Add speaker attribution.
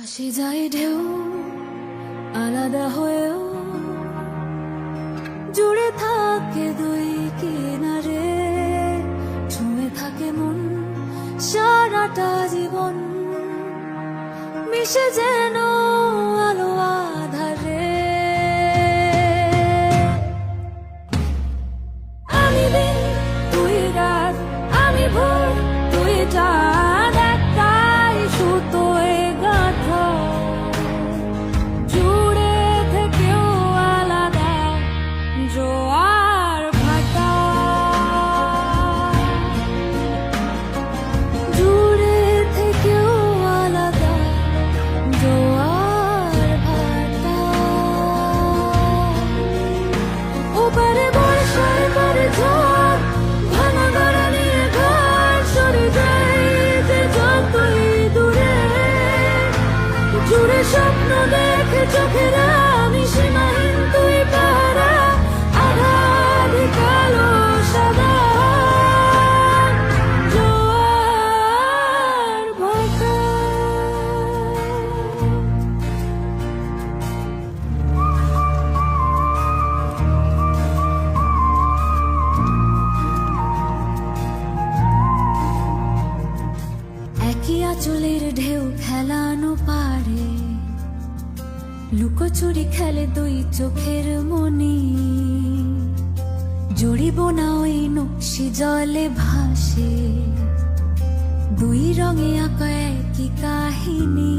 Speaker 1: ভাসে যায় ঢেউ আলাদা হয়েও, জুড়ে থাকে দুই কিনারে, ছুঁয়ে থাকে মন সারাটা জীবন, মিশে যেন আলো আধারে। আমি দিন তুই রাত, আমি ভোর তুই চাঁদ, একটাই সুতোয় গাঁথা, জুড়ে থেকেও আলাদা জোয়ার ভাটা, জুড়ে থেকেও আলাদা জোয়ার ভাটা। ওপারে বর্ষার পরে ঝড়, ভাঙা গড়া নিয়ে ঘর, সরে যায় যে যতই দূরে, জুড়ে স্বপ্ন দেখে চোখেরা, আমি সীমাহীন তুই পাহারা, আধার কালো সাদা জোয়ার ভাটা। একই আঁচলের ঢেউ খেলানো পারে, লুকোচুরি খেলে দুই চোখের মনি, জড়িব না ওই নকশি জলে ভাসে, দুই রঙে আঁকা একই কাহিনী।